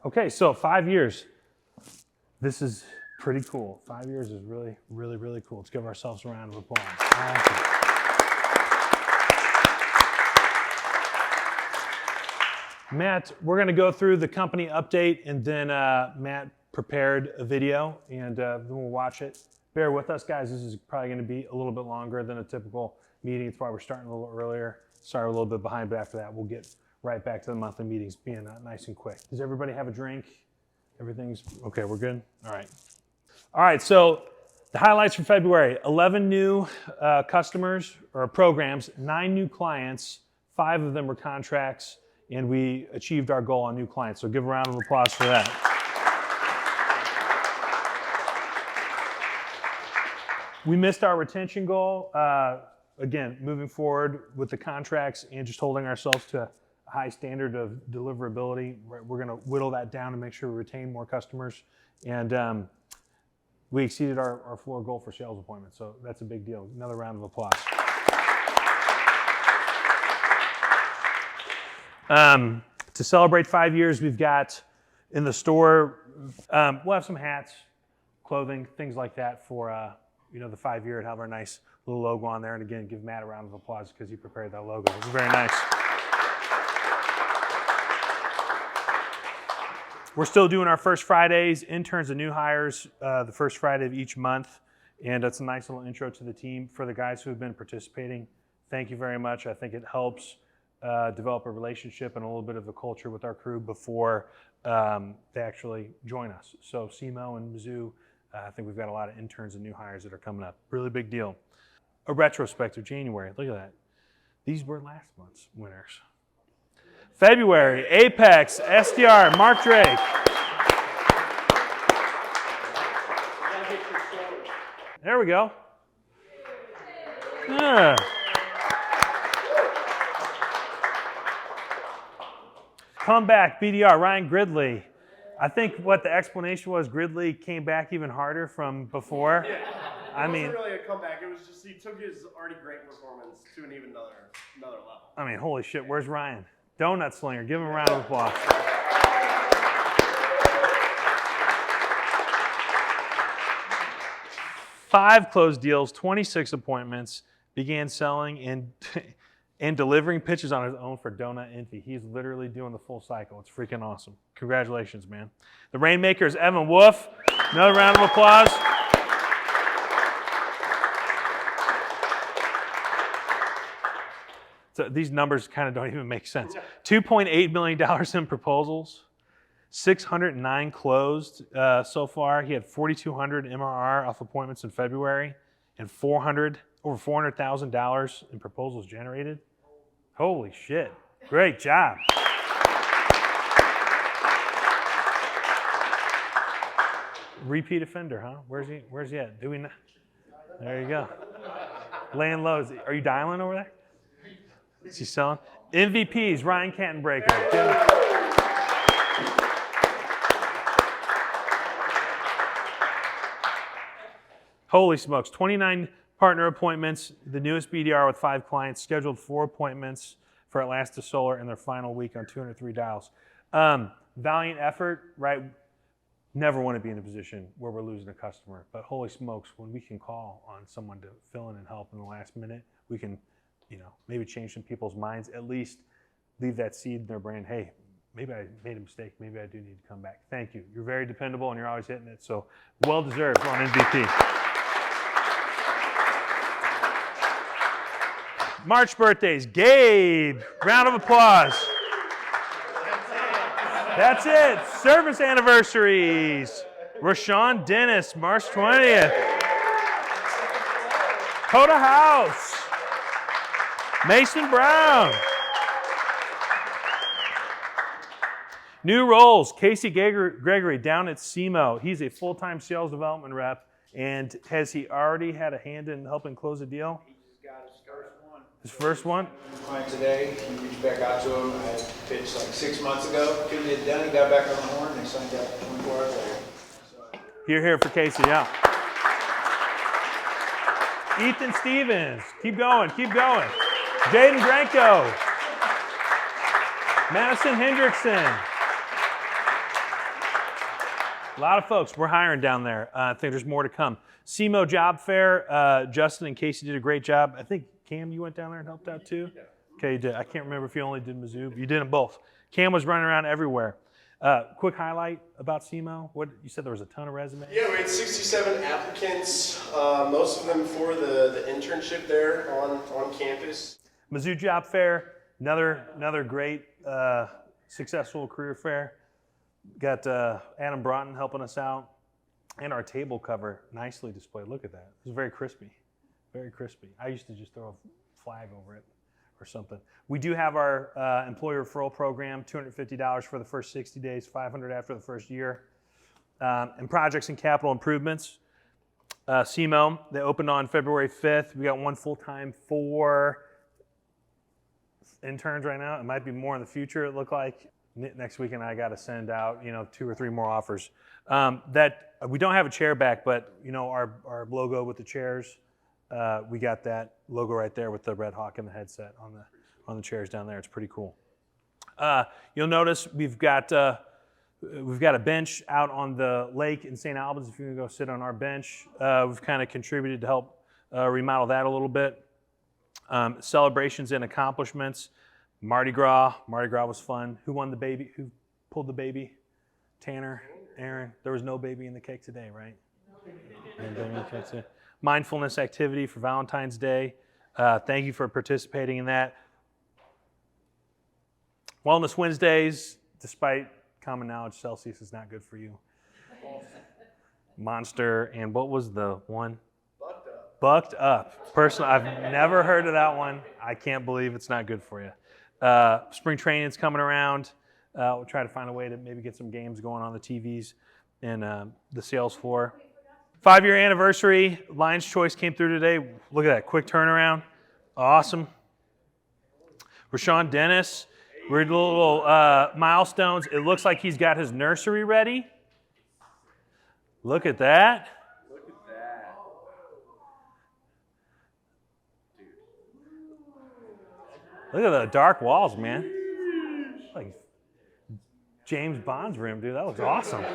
Okay, so 5 years. This is pretty cool. 5 years is really, really, really cool. Let's give ourselves a round of applause. Awesome. Matt, we're going to go through the company update, and then Matt prepared a video, and then we'll watch it. Bear with us, guys. This is probably going to be a little bit longer than a typical meeting. It's why we're starting a little earlier. Sorry, we're a little bit behind, but after that, we'll get right back to the monthly meetings being nice and quick. Does everybody have a drink? Everything's okay, we're good? All right. All right, so the highlights for February: 11 new customers or programs, 9 new clients, 5 of them were contracts, and we achieved our goal on new clients. So give a round of applause for that. We missed our retention goal. Again, moving forward with the contracts and just holding ourselves to a high standard of deliverability. We're going to whittle that down and make sure we retain more customers. And we exceeded our floor goal for sales appointments. So that's a big deal. Another round of applause. To celebrate 5 years, we've got in the store, we'll have some hats, clothing, things like that for the 5 year. It'll have our nice little logo on there. And again, give Matt a round of applause because he prepared that logo. It was very nice. We're still doing our first Fridays, interns and new hires, the first Friday of each month. And it's a nice little intro to the team. For the guys who have been participating, thank you very much. I think it helps develop a relationship and a little bit of a culture with our crew before they actually join us. So SEMO and Mizzou, I think we've got a lot of interns and new hires that are coming up. Really big deal. A retrospective January. Look at that. These were last month's winners. February, Apex, SDR, Mark Drake. There we go. Yeah. Comeback, BDR, Ryan Gridley. I think what the explanation was, Gridley came back even harder from before. Yeah. I mean, it wasn't really a comeback. It was just he took his already great performance to an even another level. I mean, holy shit, where's Ryan? Donut Slinger, give him a round of applause. 5 closed deals, 26 appointments, began selling and delivering pitches on his own for Donut Envy. He's literally doing the full cycle. It's freaking awesome. Congratulations, man. The Rainmaker is Evan Wolf. Another round of applause. So these numbers kind of don't even make sense. $2.8 million in proposals, 609 closed so far. He had 4,200 MRR off appointments in February, and over $400,000 in proposals generated. Holy shit! Great job. Repeat offender, huh? Where's he at? Do we know? There you go. Laying low. Are you dialing over there? Is he selling? MVPs, Ryan Cantonbreaker. Holy smokes, 29 partner appointments, the newest BDR with 5 clients, scheduled 4 appointments for Atlanta Solar in their final week on 203 dials. Valiant effort, right? Never want to be in a position where we're losing a customer, but holy smokes, when we can call on someone to fill in and help in the last minute, we can maybe change some people's minds, at least leave that seed in their brain. Hey, maybe I made a mistake. Maybe I do need to come back. Thank you. You're very dependable and you're always hitting it. So well-deserved on MVP. March birthdays, Gabe. Round of applause. That's it. Service anniversaries. Rashawn Dennis, March 20th. Coda House. Mason Brown. New roles, Casey Gregory down at SEMO. He's a full-time sales development rep. And has he already had a hand in helping close a deal? He just got his first one. His first one? Client today, he reached back out to him. I pitched like 6 months ago. Couldn't get it done. He got back on the horn and they signed up 24 hours later. Here for Casey, yeah. Ethan Stevens, keep going. Jaden Branco. Madison Hendrickson. A lot of folks. We're hiring down there. I think there's more to come. SEMO Job Fair. Justin and Casey did a great job. I think, Cam, you went down there and helped out too? Yeah. Okay, you did. I can't remember if you only did Mizzou. You did them both. Cam was running around everywhere. Quick highlight about SEMO. What you said there was a ton of resumes? Yeah, we had 67 applicants, most of them for the internship there on campus. Mizzou Job Fair, another great successful career fair. Got Adam Broughton helping us out, and our table cover nicely displayed. Look at that. It was very crispy, very crispy. I used to just throw a flag over it or something. We do have our employee referral program, $250 for the first 60 days, $500 after the first year. And projects and capital improvements. SEMO, they opened on February 5th. We got 1 full-time, 4 interns right now. It might be more in the future, it looked like. Next weekend I got to send out, 2 or 3 more offers. That we don't have a chair back, but our logo with the chairs, we got that logo right there with the Red Hawk and the headset on the chairs down there. It's pretty cool. You'll notice we've got a bench out on the lake in St. Albans. If you can go sit on our bench, we've kind of contributed to help remodel that a little bit. Celebrations and accomplishments. Mardi Gras was fun. Who won the baby? Who pulled the baby? Tanner, Aaron. There was no baby in the cake today, right? No baby in the cake today. Mindfulness activity for Valentine's Day. Thank you for participating in that. Wellness Wednesdays, despite common knowledge, Celsius is not good for you. Monster, and what was the one? Bucked Up. Personally, I've never heard of that one. I can't believe it's not good for you. Spring training's coming around. We'll try to find a way to maybe get some games going on the TVs and the sales floor. 5-year anniversary. Lion's Choice came through today. Look at that, quick turnaround. Awesome. Rashawn Dennis. We're at little milestones. It looks like he's got his nursery ready. Look at that. Look at that. Look at the dark walls, man. Like James Bond's room, dude. That looks awesome.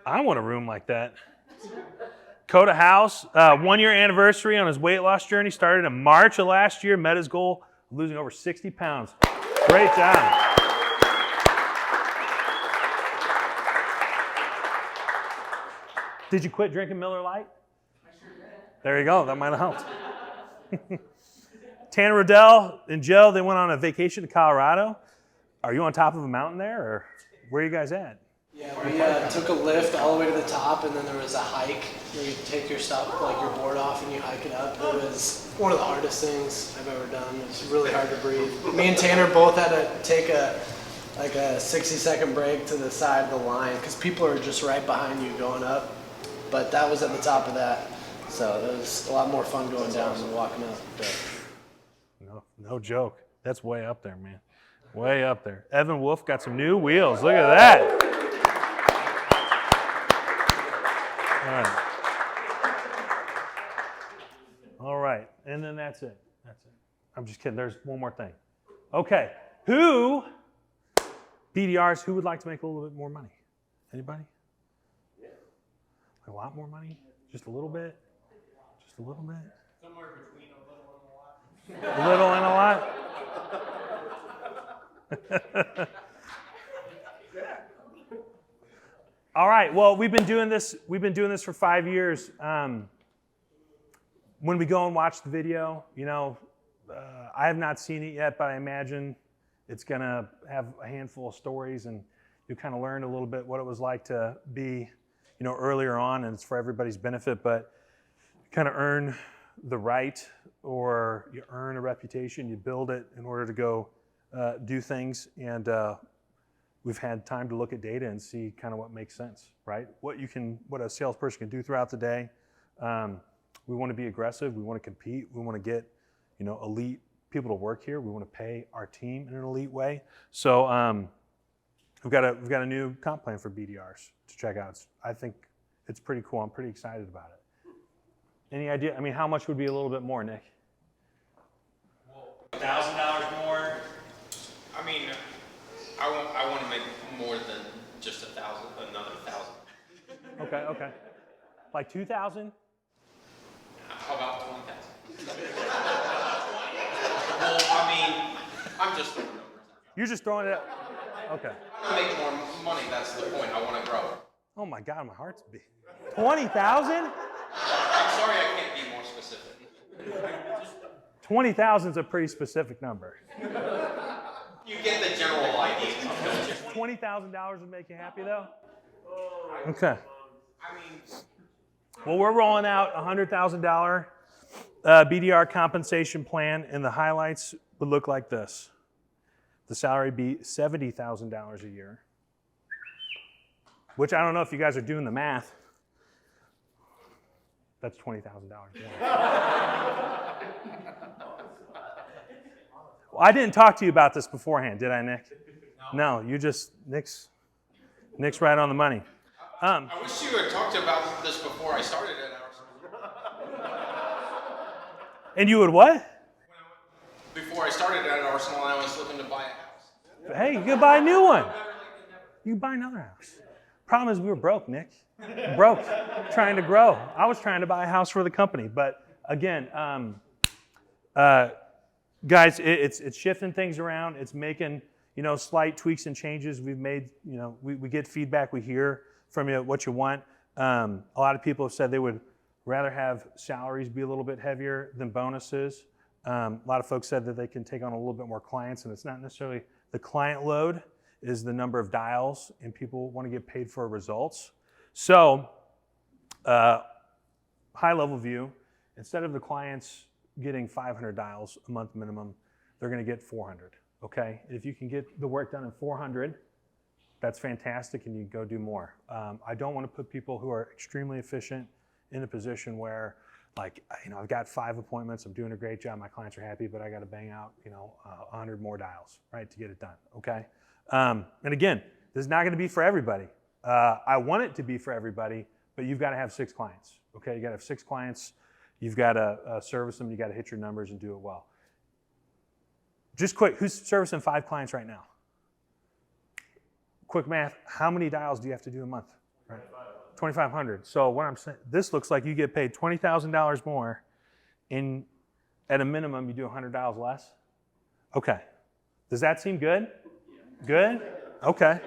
I want a room like that. Coda House, 1-year anniversary on his weight loss journey. Started in March of last year. Met his goal of losing over 60 pounds. Great job. Did you quit drinking Miller Lite? I sure did. There you go. That might have helped. Tanner Riddell and Joe, they went on a vacation to Colorado. Are you on top of a mountain there, or where are you guys at? Yeah, we took a lift all the way to the top, and then there was a hike where you take your stuff, like your board off, and you hike it up. It was one of the hardest things I've ever done. It was really hard to breathe. Me and Tanner both had to take a 60-second break to the side of the line because people are just right behind you going up. But that was at the top of that, so it was a lot more fun going down than walking up. But. No joke. That's way up there, man. Way up there. Evan Wolf got some new wheels. Look at that. All right. And then that's it. I'm just kidding. There's one more thing. Okay. BDRs, who would like to make a little bit more money? Anybody? Yeah. A lot more money? Just a little bit? Just a little bit? Somewhere between a little and a lot. A little and a lot? All right. Well, we've been doing this for 5 years. When we go and watch the video, I have not seen it yet, but I imagine it's gonna have a handful of stories, and you kind of learn a little bit what it was like to be, earlier on, and it's for everybody's benefit. But you kind of earn the right, or you earn a reputation. You build it in order to go do things, and we've had time to look at data and see kind of what makes sense, right? What a salesperson can do throughout the day. We want to be aggressive. We want to compete. We want to get, elite people to work here. We want to pay our team in an elite way. So we've got a new comp plan for BDRs to check out. I think it's pretty cool. I'm pretty excited about it. Any idea? I mean, how much would be a little bit more, Nick? $1,000 more. I mean, I want to make more than just 1,000, another 1,000. Okay. Like 2,000? How about 20,000? Well, I mean, I'm just throwing numbers out. You're just throwing it out. Okay. I want to make more money. That's the point. I want to grow. Oh my God, my heart's beating. 20,000? I'm sorry, I can't be more specific. 20,000 is a pretty specific number. You get the general idea. $20,000 would make you happy though? Okay. I mean, Well, we're rolling out a $100,000 BDR compensation plan, and the highlights would look like this. The salary would be $70,000 a year, which I don't know if you guys are doing the math. That's $20,000 more. Well, I didn't talk to you about this beforehand, did I, Nick? No, you just, Nick's right on the money. I wish you had talked about this before I started at Arsenal. And you would what? Before I started at Arsenal, I was looking to buy a house. Hey, you can buy a new one. You can buy another house. Problem is we were broke, Nick. Broke, trying to grow. I was trying to buy a house for the company. But again, guys, it's shifting things around. It's making, slight tweaks and changes. We've made, we get feedback. We hear from you what you want. A lot of people have said they would rather have salaries be a little bit heavier than bonuses. A lot of folks said that they can take on a little bit more clients, and it's not necessarily the client load, is the number of dials, and people want to get paid for results. So, high level view, instead of the clients getting 500 dials a month minimum, they're going to get 400, okay? If you can get the work done in 400, that's fantastic, and you go do more. I don't want to put people who are extremely efficient in a position where, like, I've got 5 appointments, I'm doing a great job, my clients are happy, but I got to bang out, 100 more dials, right, to get it done, okay? And again, this is not going to be for everybody. I want it to be for everybody, but you've got to have 6 clients, okay? You got to have 6 clients. You've got to service them. You got to hit your numbers and do it well. Just quick, who's servicing 5 clients right now? Quick math, how many dials do you have to do a month? Right. 2,500. So what I'm saying, this looks like you get paid $20,000 more, and at a minimum, you do 100 dials less? Okay. Does that seem good? Good? Okay.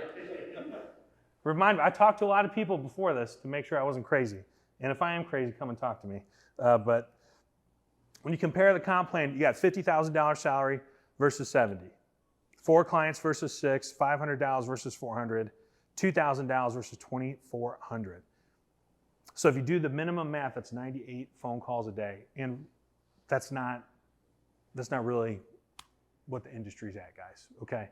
Remind me, I talked to a lot of people before this to make sure I wasn't crazy. And if I am crazy, come and talk to me. But when you compare the comp plan, you got $50,000 salary versus 70. 4 clients versus 6, $500 versus 400, $2,000 versus 2,400. So if you do the minimum math, that's 98 phone calls a day. And that's not really what the industry's at, guys, okay?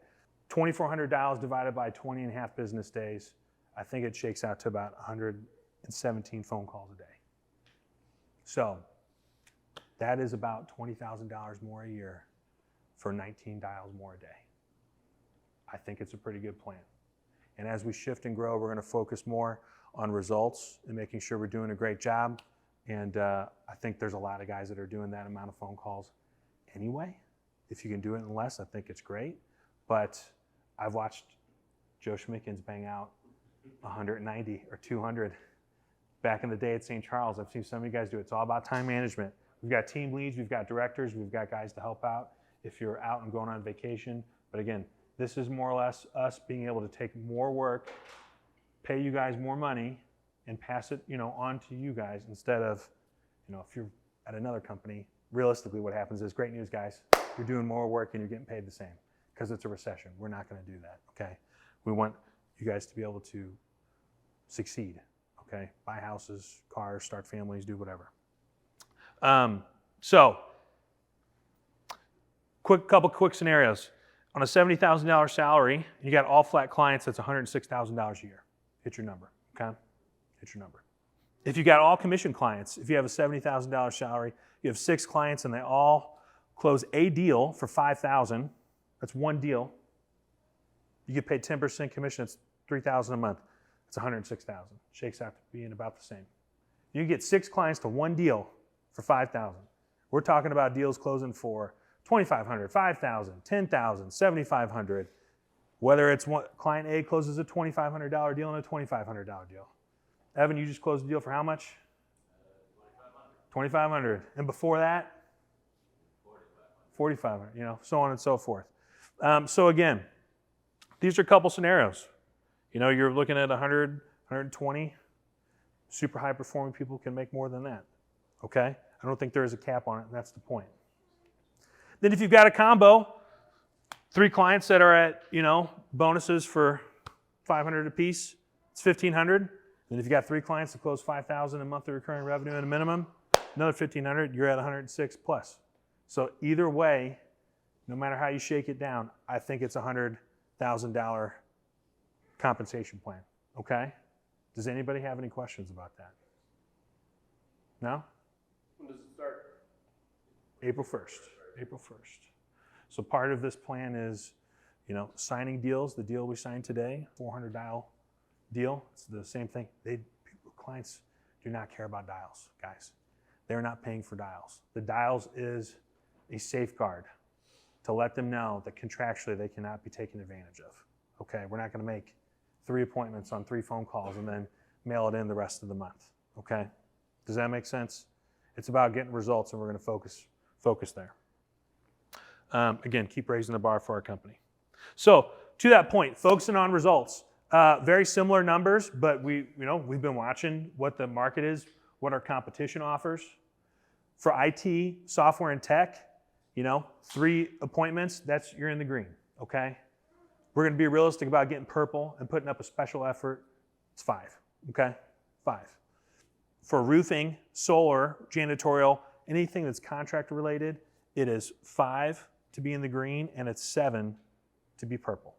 2,400 dials divided by 20 and a half business days, I think it shakes out to about 117 phone calls a day. So that is about $20,000 more a year for 19 dials more a day. I think it's a pretty good plan. And as we shift and grow, we're going to focus more on results and making sure we're doing a great job. And I think there's a lot of guys that are doing that amount of phone calls anyway. If you can do it in less, I think it's great. But I've watched Joe Schmickens bang out 190 or 200 back in the day at St. Charles. I've seen some of you guys do it. It's all about time management. We've got team leads, we've got directors, we've got guys to help out if you're out and going on vacation. But again, this is more or less us being able to take more work, pay you guys more money, and pass it, on to you guys instead of, if you're at another company, realistically what happens is, great news, guys, you're doing more work and you're getting paid the same because it's a recession. We're not going to do that, okay? We want you guys to be able to succeed, okay? Buy houses, cars, start families, do whatever. So, couple quick scenarios. On a $70,000 salary, you got all flat clients, that's $106,000 a year. Hit your number, okay? Hit your number. If you got all commission clients, if you have a $70,000 salary, you have 6 clients and they all close a deal for $5,000, that's one deal. You get paid 10% commission, it's $3,000 a month. It's $106,000. Shakes out to being about the same. You get 6 clients to one deal for $5,000. We're talking about deals closing for $2,500, $5,000, $10,000, $7,500. Whether it's client A closes a $2,500 deal and a $2,500 deal. Evan, you just closed a deal for how much? $2,500. And before that? $4,500, you know, so on and so forth. So again, these are a couple scenarios. You know, you're looking at 100, 120. Super high performing people can make more than that, okay? I don't think there is a cap on it, and that's the point. Then if you've got a combo, 3 clients that are at, you know, bonuses for $500 a piece, it's $1,500. And if you got 3 clients that close $5,000 in monthly recurring revenue at a minimum, another $1,500, you're at 106 plus. So either way, no matter how you shake it down, I think it's a $100,000 compensation plan, okay? Does anybody have any questions about that? No? When does it start? April 1st. April 1st. So part of this plan is, you know, signing deals. The deal we signed today, 400 dial deal. It's the same thing. Clients do not care about dials, guys. They're not paying for dials. The dials is a safeguard to let them know that contractually they cannot be taken advantage of. Okay, we're not going to make 3 appointments on 3 phone calls and then mail it in the rest of the month. Okay, does that make sense? It's about getting results, and we're going to focus there. Again, keep raising the bar for our company. So to that point, focusing on results. Very similar numbers, but we've been watching what the market is, what our competition offers. For IT, software, and tech, you know, 3 appointments, you're in the green, okay? We're gonna be realistic about getting purple and putting up a special effort. It's 5, okay? 5. For roofing, solar, janitorial, anything that's contractor related, it is 5 to be in the green and it's 7 to be purple.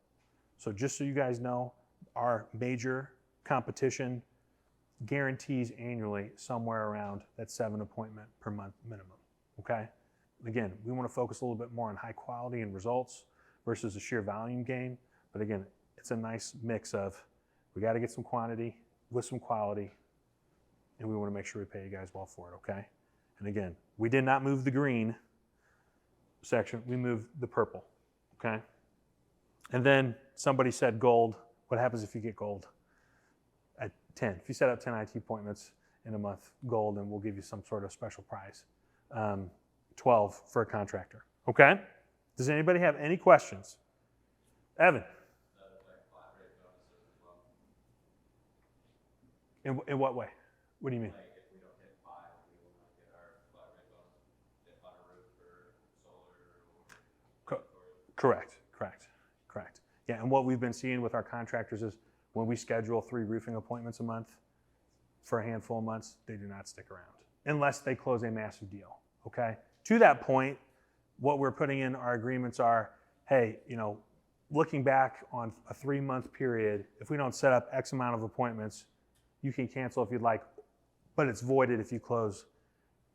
So just so you guys know, our major competition guarantees annually somewhere around that 7 appointment per month minimum, okay? Again, we want to focus a little bit more on high quality and results versus a sheer volume gain. But again, it's a nice mix of, we got to get some quantity with some quality, and we want to make sure we pay you guys well for it, okay? And again, we did not move the green section, we moved the purple, okay? And then somebody said gold. What happens if you get gold? At 10. If you set up 10 IT appointments in a month, gold, and we'll give you some sort of special prize. 12 for a contractor, okay? Does anybody have any questions? Evan? In what way? What do you mean? Like if we don't hit 5, we will not get our flat rate bonus if on a roof or solar or Correct. Yeah, and what we've been seeing with our contractors is when we schedule 3 roofing appointments a month for a handful of months, they do not stick around unless they close a massive deal, okay? To that point, what we're putting in our agreements are, hey, you know, looking back on a 3-month period, if we don't set up X amount of appointments, you can cancel if you'd like, but it's voided if you close,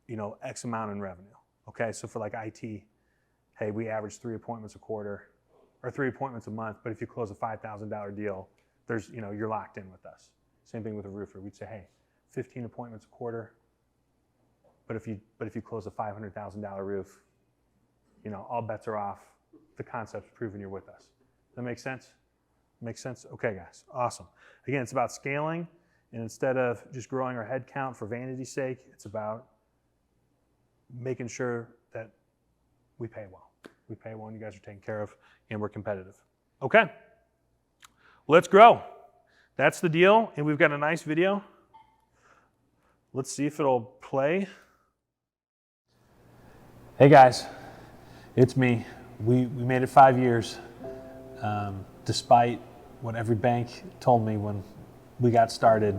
you know, X amount in revenue, okay? So for like IT, hey, we average 3 appointments a quarter or 3 appointments a month, but if you close a $5,000 deal, there's, you know, you're locked in with us. Same thing with a roofer. We'd say, hey, 15 appointments a quarter, but if you close a $500,000 roof, you know, all bets are off. The concept's proven you're with us. Does that make sense? Make sense? Okay, guys, awesome. Again, it's about scaling, and instead of just growing our head count for vanity's sake, it's about making sure that we pay well. We pay well and you guys are taken care of, and we're competitive. Okay, let's grow. That's the deal, and we've got a nice video. Let's see if it'll play. Hey guys, it's me. We made it 5 years, despite what every bank told me when we got started.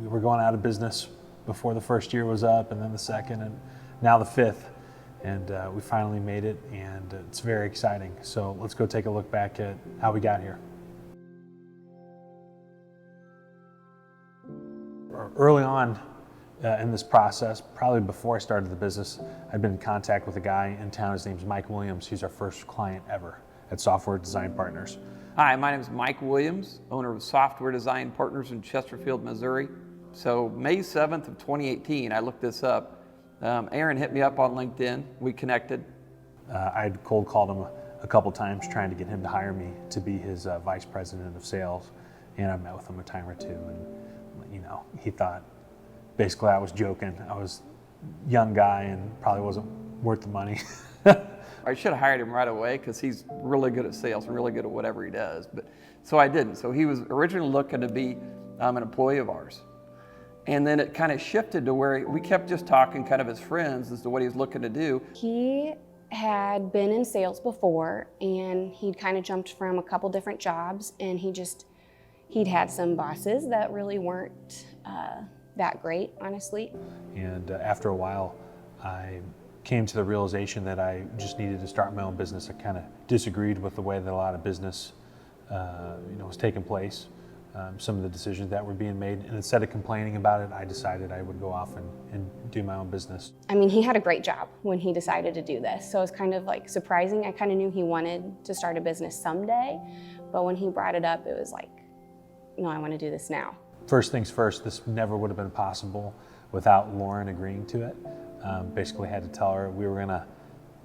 We were going out of business before the first year was up, and then the second, and now the 5th. And we finally made it, and it's very exciting. So let's go take a look back at how we got here. Early on in this process, probably before I started the business, I'd been in contact with a guy in town. His name's Mike Williams. He's our first client ever at Software Design Partners. Hi, my name is Mike Williams, owner of Software Design Partners in Chesterfield, Missouri. So May 7th of 2018, I looked this up. Aaron hit me up on LinkedIn. We connected. I'd cold called him a couple times trying to get him to hire me to be his vice president of sales. And I met with him a time or two, and he thought basically I was joking. I was a young guy and probably wasn't worth the money. I should have hired him right away because he's really good at sales and really good at whatever he does. But so I didn't. So he was originally looking to be an employee of ours. And then it kind of shifted to where we kept just talking kind of as friends as to what he was looking to do. He had been in sales before, and he'd kind of jumped from a couple different jobs, and he'd had some bosses that really weren't that great, honestly. And after a while, I came to the realization that I just needed to start my own business. I kind of disagreed with the way that a lot of business was taking place, some of the decisions that were being made. And instead of complaining about it, I decided I would go off and do my own business. I mean, he had a great job when he decided to do this, so it was kind of like surprising. I kind of knew he wanted to start a business someday, but when he brought it up, it was like, no, I want to do this now. First things first, this never would have been possible without Lauren agreeing to it. Basically had to tell her we were gonna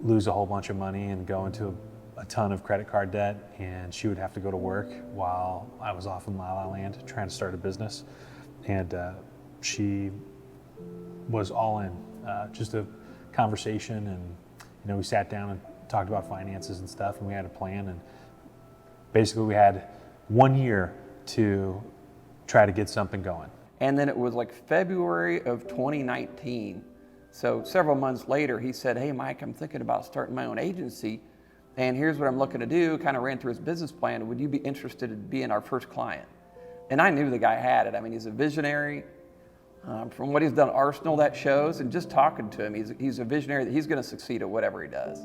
lose a whole bunch of money and go into a ton of credit card debt, and she would have to go to work while I was off in La La Land trying to start a business. And she was all in. Just a conversation, and we sat down and talked about finances and stuff, and we had a plan, and basically we had 1 year to try to get something going. And then it was like February of 2019. So several months later, he said, hey, Mike, I'm thinking about starting my own agency, and here's what I'm looking to do. Kind of ran through his business plan. Would you be interested in being our first client? And I knew the guy had it. I mean, he's a visionary. From what he's done at Arsenal, that shows, and just talking to him, he's a visionary that he's going to succeed at whatever he does.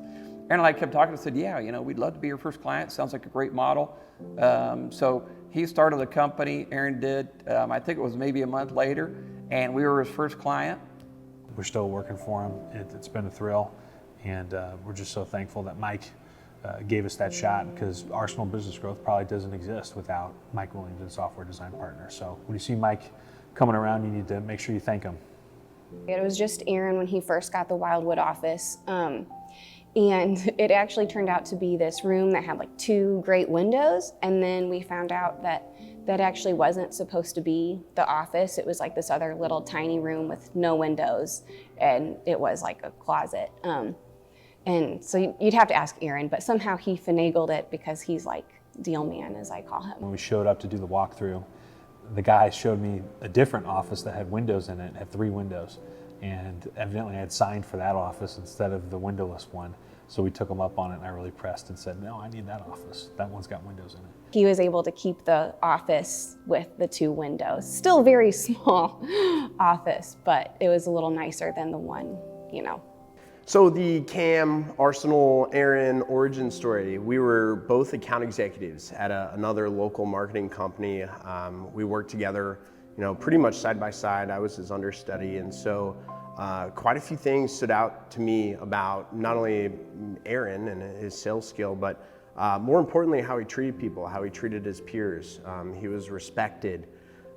Aaron and I kept talking and said, yeah, we'd love to be your first client. Sounds like a great model. So he started the company, Aaron did. I think it was maybe a month later, and we were his first client. We're still working for him. It's been a thrill, and we're just so thankful that Mike gave us that shot, because Arsenal Business Growth probably doesn't exist without Mike Williams and Software Design Partner. So when you see Mike coming around, you need to make sure you thank him. It was just Aaron when he first got the Wildwood office. And it actually turned out to be this room that had like 2 great windows. And then we found out that that actually wasn't supposed to be the office. It was like this other little tiny room with no windows, and it was like a closet. And so you'd have to ask Aaron, but somehow he finagled it because he's like deal man, as I call him. When we showed up to do the walkthrough, the guy showed me a different office that had windows in it, had 3 windows. And evidently I had signed for that office instead of the windowless one. So we took him up on it, and I really pressed and said, no, I need that office. That one's got windows in it. He was able to keep the office with the 2 windows. Still very small office, but it was a little nicer than the one, So the Cam, Arsenal, Aaron origin story, we were both account executives at another local marketing company. We worked together, pretty much side by side. I was his understudy, and so quite a few things stood out to me about not only Aaron and his sales skill, but more importantly, how he treated people, how he treated his peers. He was respected,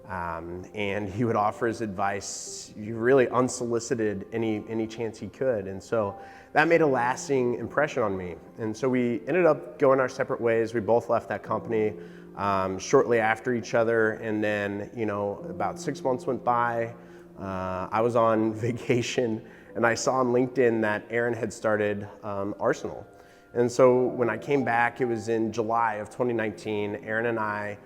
and he would offer his advice really unsolicited any chance he could. And so that made a lasting impression on me. And so we ended up going our separate ways. We both left that company shortly after each other. And then, about 6 months went by. I was on vacation, and I saw on LinkedIn that Aaron had started Arsenal. And so when I came back, it was in July of 2019, Aaron and I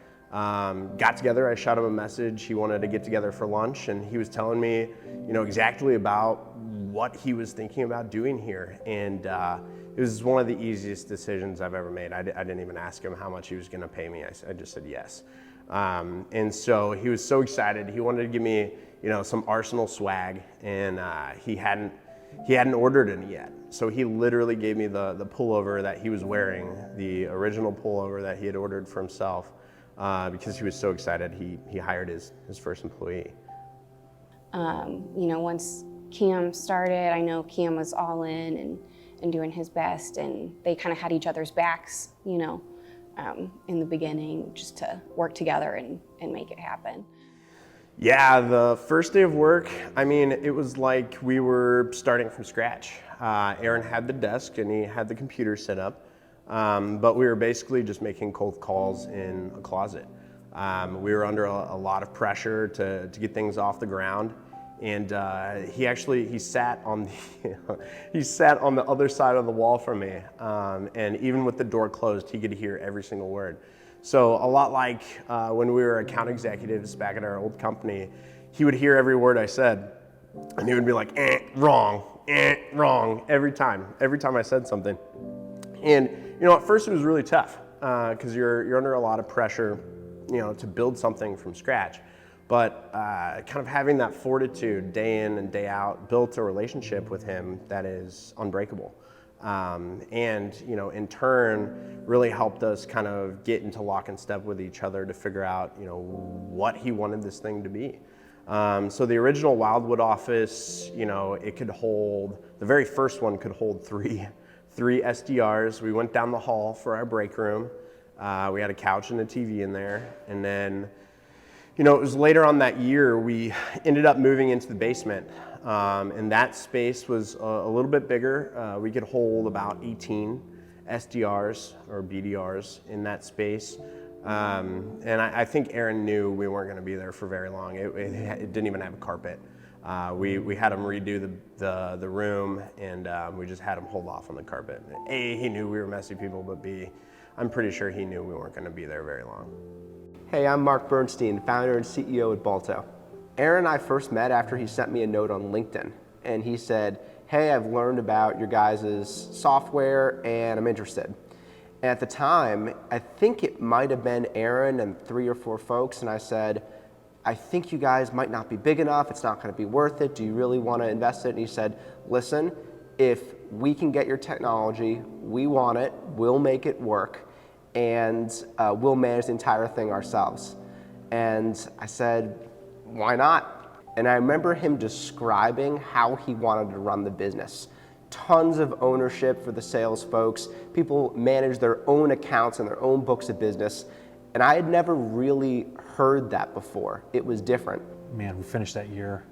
got together. I shot him a message. He wanted to get together for lunch, and he was telling me, exactly about what he was thinking about doing here. And it was one of the easiest decisions I've ever made. I didn't even ask him how much he was going to pay me. I just said yes. And so he was so excited. He wanted to give me, some Arsenal swag, and he hadn't ordered any yet. So he literally gave me the pullover that he was wearing, the original pullover that he had ordered for himself, because he was so excited. He hired his first employee. Once Cam started, I know Cam was all in and doing his best, and they kind of had each other's backs, in the beginning, just to work together and make it happen. Yeah, the first day of work, it was like we were starting from scratch. Aaron had the desk, and he had the computer set up. But we were basically just making cold calls in a closet. We were under a lot of pressure to get things off the ground. And he sat on the he sat on the other side of the wall from me, and even with the door closed, he could hear every single word. So a lot like when we were account executives back at our old company, he would hear every word I said, and he would be like, wrong, every time I said something. And at first it was really tough because you're under a lot of pressure, to build something from scratch. But kind of having that fortitude day in and day out built a relationship with him that is unbreakable. And in turn really helped us kind of get into lock and step with each other to figure out, what he wanted this thing to be. So the original Wildwood office, it could hold, the very first one could hold three SDRs. We went down the hall for our break room. We had a couch and a TV in there. And then, it was later on that year, we ended up moving into the basement. And that space was a little bit bigger. We could hold about 18 SDRs or BDRs in that space. And I think Aaron knew we weren't going to be there for very long. It didn't even have a carpet. We had him redo the room, and we just had him hold off on the carpet. A, he knew we were messy people, but B, I'm pretty sure he knew we weren't going to be there very long. Hey, I'm Mark Bernstein, founder and CEO at Balto. Aaron and I first met after he sent me a note on LinkedIn, and he said, hey, I've learned about your guys' software and I'm interested. And at the time, I think it might have been Aaron and 3 or 4 folks, and I said, I think you guys might not be big enough, it's not gonna be worth it, do you really wanna invest it? And he said, listen, if we can get your technology, we want it, we'll make it work, and we'll manage the entire thing ourselves. And I said, why not? And I remember him describing how he wanted to run the business. Tons of ownership for the sales folks. People manage their own accounts and their own books of business. And I had never really heard that before. It was different. Man, we finished that year,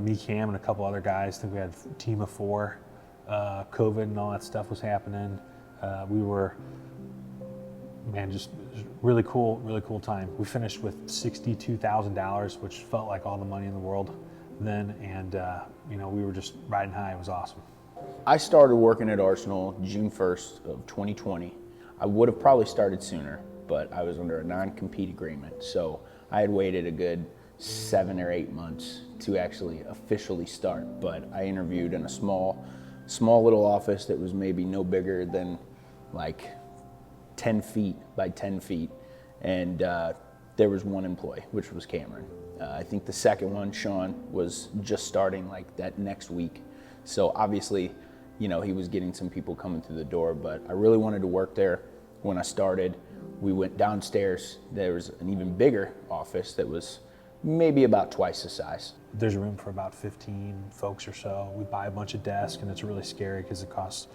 me, Cam, and a couple other guys. I think we had a team of 4. COVID and all that stuff was happening. We were, just really cool time. We finished with $62,000, which felt like all the money in the world then. And, we were just riding high. It was awesome. I started working at Arsenal June 1st of 2020. I would have probably started sooner, but I was under a non-compete agreement. So I had waited a good 7 or 8 months to actually officially start. But I interviewed in a small little office that was maybe no bigger than like 10 feet by 10 feet. And there was one employee, which was Cameron. I think the second one, Sean, was just starting like that next week. So obviously, he was getting some people coming through the door, but I really wanted to work there. When I started, we went downstairs. There was an even bigger office that was maybe about twice the size. There's room for about 15 folks or so. We buy a bunch of desks, and it's really scary because it costs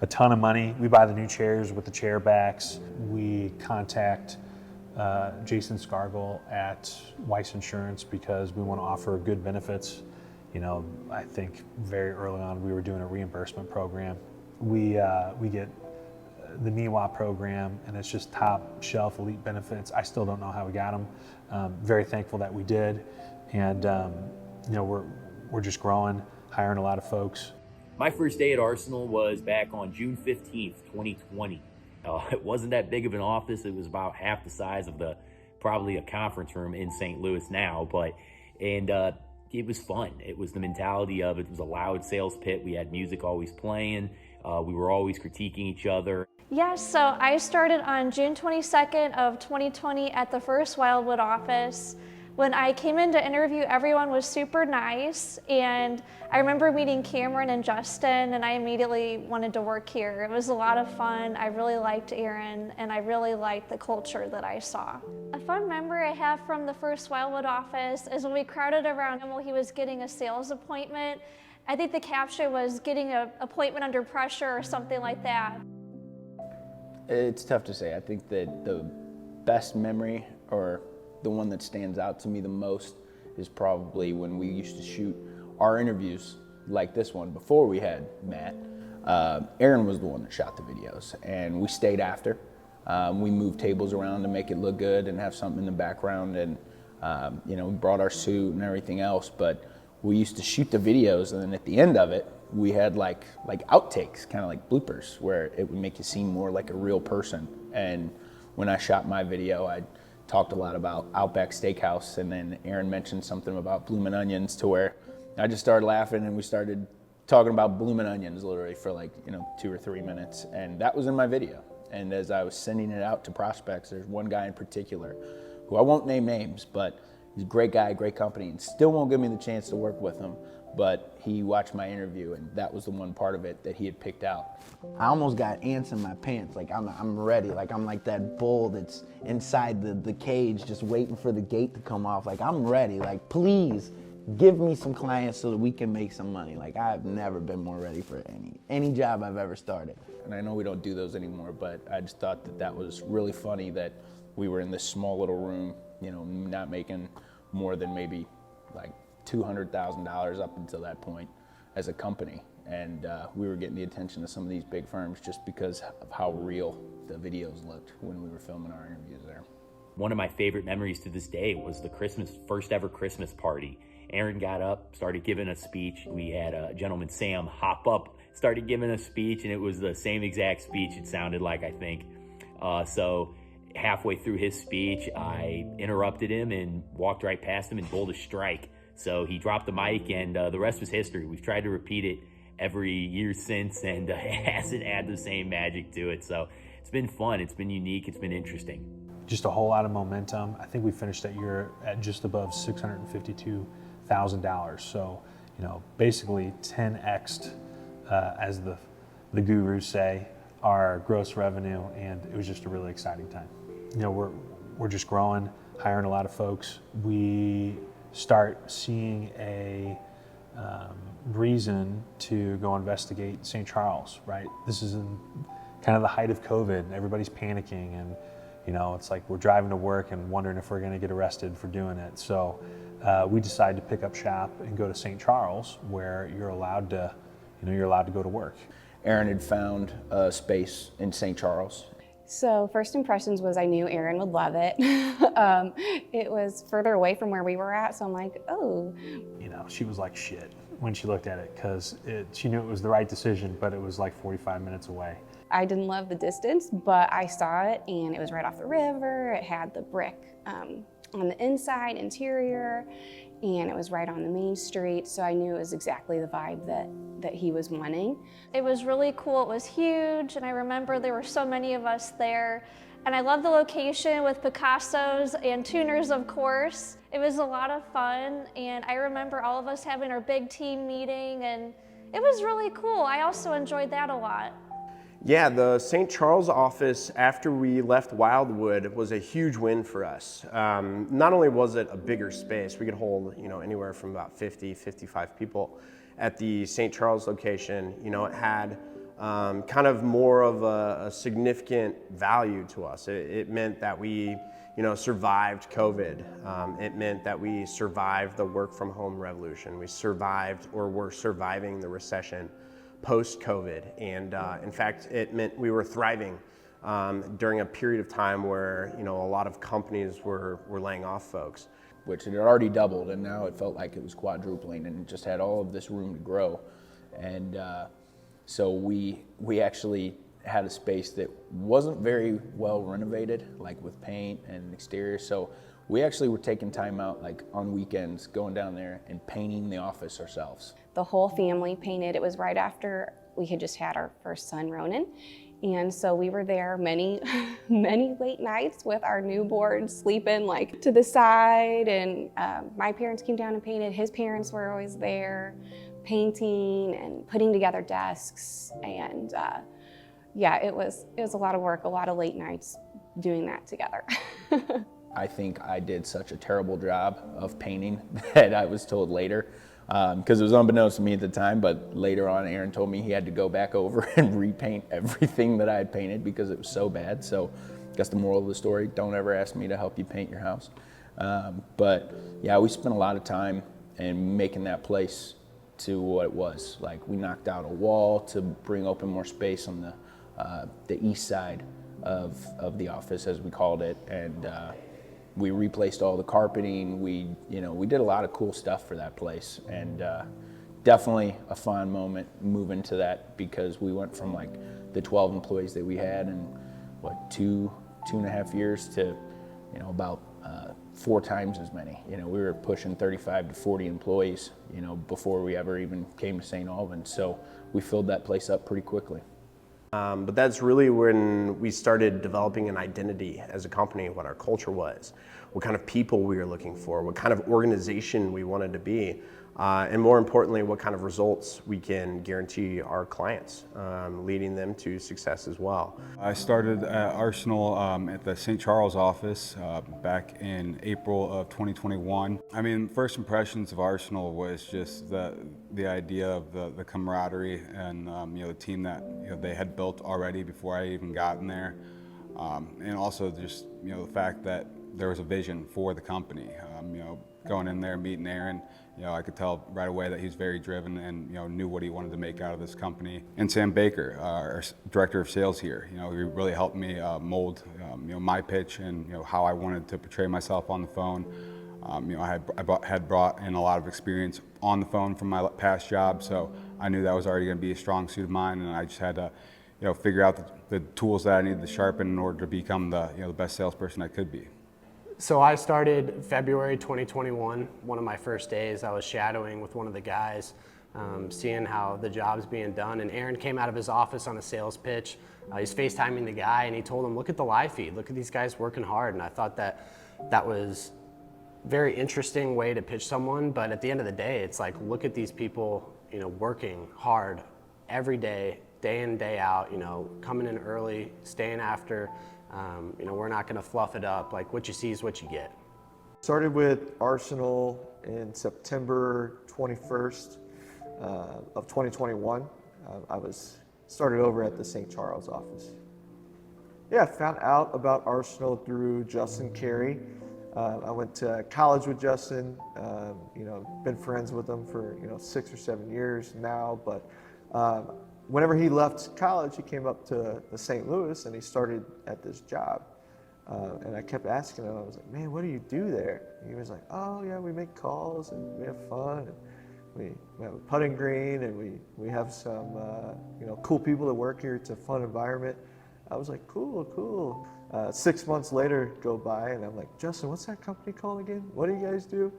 a ton of money. We buy the new chairs with the chair backs. We contact Jason Scargill at Weiss Insurance because we want to offer good benefits. I think very early on we were doing a reimbursement program. We get the NEWA program, and it's just top shelf elite benefits. I still don't know how we got them. Very thankful that we did, and we're just growing, hiring a lot of folks. My first day at Arsenal was back on June 15th, 2020. It wasn't that big of an office. It was about half the size of probably a conference room in St. Louis now, it was fun. It was the mentality of it was a loud sales pit. We had music always playing. We were always critiquing each other. Yes, so I started on June 22nd of 2020 at the first Wildwood office. When I came in to interview, everyone was super nice, and I remember meeting Cameron and Justin, and I immediately wanted to work here. It was a lot of fun. I really liked Aaron, and I really liked the culture that I saw. A fun memory I have from the first Wildwood office is when we crowded around him while he was getting a sales appointment. I think the caption was getting an appointment under pressure or something like that. It's tough to say. I think that the best memory, or the one that stands out to me the most, is probably when we used to shoot our interviews like this one before we had Matt. Aaron was the one that shot the videos, and we stayed after. We moved tables around to make it look good and have something in the background, and we brought our suit and everything else, but we used to shoot the videos, and then at the end of it, we had like outtakes, kind of like bloopers, where it would make you seem more like a real person. And when I shot my video, I talked a lot about Outback Steakhouse, and then Aaron mentioned something about bloomin' onions, to where I just started laughing, and we started talking about bloomin' onions literally for 2 or 3 minutes, and that was in my video. And as I was sending it out to prospects, there's one guy in particular who I won't name names, but he's a great guy, great company, and still won't give me the chance to work with him. But he watched my interview, and that was the one part of it that he had picked out. I almost got ants in my pants. Like I'm ready. Like I'm like that bull that's inside the cage just waiting for the gate to come off. Like I'm ready. Like please give me some clients so that we can make some money. Like I've never been more ready for any job I've ever started. And I know we don't do those anymore, but I just thought that was really funny that we were in this small little room, not making more than maybe like $200,000 up until that point as a company. And we were getting the attention of some of these big firms just because of how real the videos looked when we were filming our interviews there. One of my favorite memories to this day was the first ever Christmas party. Aaron got up, started giving a speech. We had a gentleman, Sam, hop up, started giving a speech, and it was the same exact speech it sounded like, I think. So halfway through his speech, I interrupted him and walked right past him and bowled a strike. So he dropped the mic, and the rest was history. We've tried to repeat it every year since, and it hasn't had the same magic to it. So it's been fun, it's been unique, it's been interesting. Just a whole lot of momentum. I think we finished that year at just above $652,000. So, basically 10x'd, as the gurus say, our gross revenue, and it was just a really exciting time. We're just growing, hiring a lot of folks. We start seeing a reason to go investigate St. Charles, right? This is in kind of the height of COVID, and everybody's panicking, and it's like we're driving to work and wondering if we're going to get arrested for doing it. So we decided to pick up shop and go to St. Charles, where you're allowed to go to work. Aaron had found a space in St. Charles. So first impressions was I knew Aaron would love it. It was further away from where we were at, so I'm like, oh. She was like shit when she looked at it, because she knew it was the right decision, but it was like 45 minutes away. I didn't love the distance, but I saw it, and it was right off the river. It had the brick on the inside, interior, and it was right on the main street, so I knew it was exactly the vibe that he was wanting. It was really cool, it was huge, and I remember there were so many of us there. And I love the location with Picassos and tuners, of course. It was a lot of fun, and I remember all of us having our big team meeting, and it was really cool. I also enjoyed that a lot. Yeah, the St. Charles office after we left Wildwood was a huge win for us. Not only was it a bigger space, we could hold anywhere from about 50, 55 people at the St. Charles location. It had kind of more of a significant value to us. It meant that we survived COVID. It meant that we survived the work from home revolution. We survived, or were surviving, the recession post-COVID, and in fact, it meant we were thriving during a period of time where a lot of companies were laying off folks. Which it had already doubled, and now it felt like it was quadrupling, and it just had all of this room to grow. And so we actually had a space that wasn't very well renovated, like with paint and exterior. So we actually were taking time out, like on weekends, going down there and painting the office ourselves. The whole family painted. It was right after we had just had our first son, Ronan. And so we were there many, many late nights with our newborn sleeping like to the side. And my parents came down and painted. His parents were always there painting and putting together desks. And yeah, it was a lot of work, a lot of late nights doing that together. I think I did such a terrible job of painting that I was told later, because it was unbeknownst to me at the time, but later on Aaron told me he had to go back over and repaint everything that I had painted because it was so bad. So I guess the moral of the story, don't ever ask me to help you paint your house. But yeah, we spent a lot of time in making that place to what it was. Like, we knocked out a wall to bring open more space on the east side of the office, as we called it, and we replaced all the carpeting. We did a lot of cool stuff for that place, and definitely a fun moment moving to that, because we went from like the 12 employees that we had in two and a half years to about 4 times as many. We were pushing 35 to 40 employees before we ever even came to St. Albans, so we filled that place up pretty quickly. But that's really when we started developing an identity as a company, what our culture was, what kind of people we were looking for, what kind of organization we wanted to be, and more importantly, what kind of results we can guarantee our clients, leading them to success as well. I started at Arsenal at the St. Charles office back in April of 2021. I mean, first impressions of Arsenal was just the idea of the camaraderie and the team that they had built already before I even gotten there, and also just the fact that there was a vision for the company. Going in there, meeting Aaron, I could tell right away that he's very driven and knew what he wanted to make out of this company. And Sam Baker, our director of sales here, he really helped me mold my pitch and how I wanted to portray myself on the phone. I had brought in a lot of experience on the phone from my past job, so I knew that was already going to be a strong suit of mine, and I just had to figure out the tools that I needed to sharpen in order to become the best salesperson I could be. So I started February 2021. One of my first days, I was shadowing with one of the guys, seeing how the job's being done. And Aaron came out of his office on a sales pitch. He's FaceTiming the guy, and he told him, "Look at the live feed. Look at these guys working hard." And I thought that was a very interesting way to pitch someone. But at the end of the day, it's like, look at these people, working hard every day, day in, day out. Coming in early, staying after. We're not going to fluff it up. Like, what you see is what you get. Started with Arsenal in September 21st of 2021. I started over at the St. Charles office. Yeah, I found out about Arsenal through Justin Carey. I went to college with Justin. Been friends with him for 6 or 7 years now. But whenever he left college, he came up to St. Louis and he started at this job. And I kept asking him, I was like, "Man, what do you do there?" And he was like, "Oh yeah, we make calls and we have fun. And we have a putting green and we have some cool people that work here. It's a fun environment." I was like, cool. 6 months later go by and I'm like, "Justin, what's that company called again? What do you guys do?"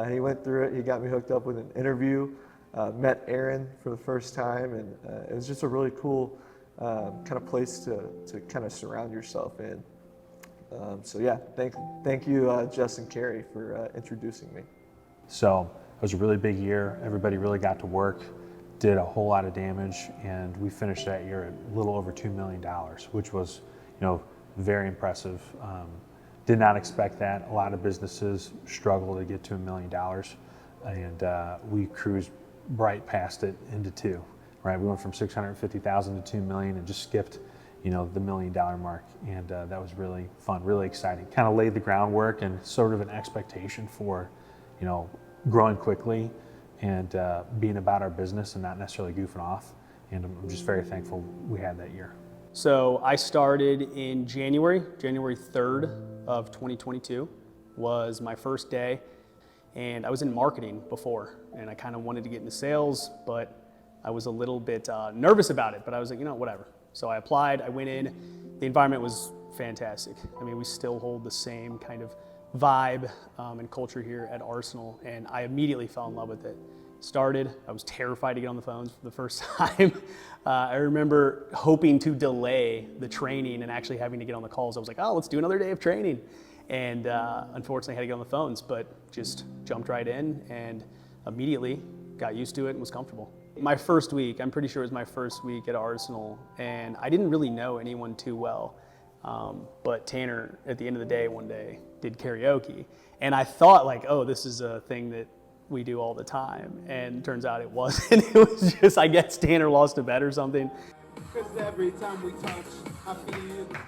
He went through it. He got me hooked up with an interview. Met Aaron for the first time, and it was just a really cool kind of place to kind of surround yourself in. So yeah, thank you, Justin Carey, for introducing me. So it was a really big year. Everybody really got to work, did a whole lot of damage, and we finished that year at a little over $2 million, which was, very impressive. Did not expect that. A lot of businesses struggle to get to $1 million, and we cruised right past it into 2, right? We went from 650,000 to 2 million and just skipped, the $1 million mark. And that was really fun, really exciting. Kind of laid the groundwork and sort of an expectation for, growing quickly and being about our business and not necessarily goofing off. And I'm just very thankful we had that year. So I started in January 3rd of 2022 was my first day. And I was in marketing before, and I kind of wanted to get into sales, but I was a little bit nervous about it, but I was like, whatever. So I applied, I went in, the environment was fantastic. I mean, we still hold the same kind of vibe and culture here at Arsenal, and I immediately fell in love with it. I was terrified to get on the phones for the first time. I remember hoping to delay the training and actually having to get on the calls. I was like, oh, let's do another day of training. And unfortunately, I had to get on the phones, but just jumped right in and immediately got used to it and was comfortable. My first week, I'm pretty sure it was my first week at Arsenal, and I didn't really know anyone too well. But Tanner, at the end of the day, one day, did karaoke. And I thought like, oh, this is a thing that we do all the time. And turns out it wasn't. It was just, I guess Tanner lost a bet or something. Because every time we touch, I feel the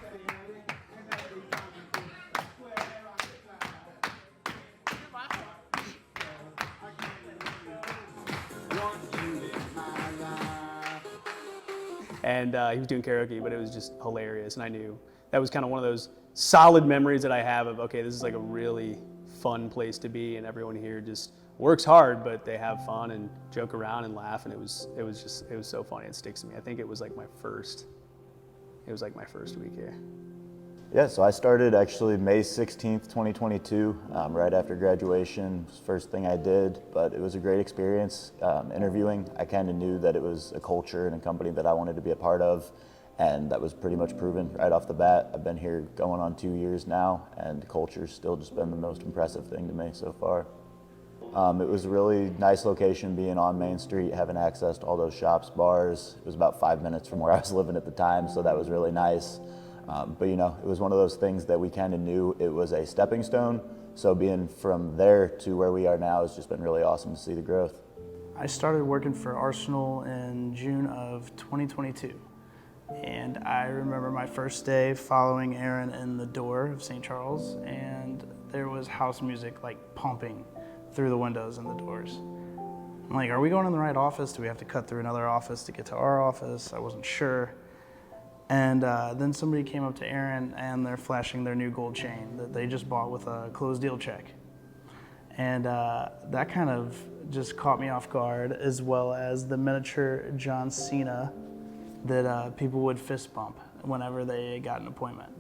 and he was doing karaoke, but it was just hilarious. And I knew that was kind of one of those solid memories that I have of, okay, this is like a really fun place to be, and everyone here just works hard, but they have fun and joke around and laugh, and it was so funny. It sticks to me. I think it was like my first week here. Yeah, so I started actually May 16th, 2022, right after graduation. It was the first thing I did, but it was a great experience interviewing. I kind of knew that it was a culture and a company that I wanted to be a part of, and that was pretty much proven right off the bat. I've been here going on 2 years now, and the culture's still just been the most impressive thing to me so far. It was a really nice location, being on Main Street, having access to all those shops, bars. It was about 5 minutes from where I was living at the time, so that was really nice. But you know, it was one of those things that we kind of knew it was a stepping stone. So being from there to where we are now has just been really awesome to see the growth. I started working for Arsenal in June of 2022. And I remember my first day following Aaron in the door of St. Charles, and there was house music like pumping through the windows and the doors. I'm like, are we going in the right office? Do we have to cut through another office to get to our office? I wasn't sure. And then somebody came up to Aaron and they're flashing their new gold chain that they just bought with a closed deal check. And that kind of just caught me off guard, as well as the miniature John Cena that people would fist bump whenever they got an appointment.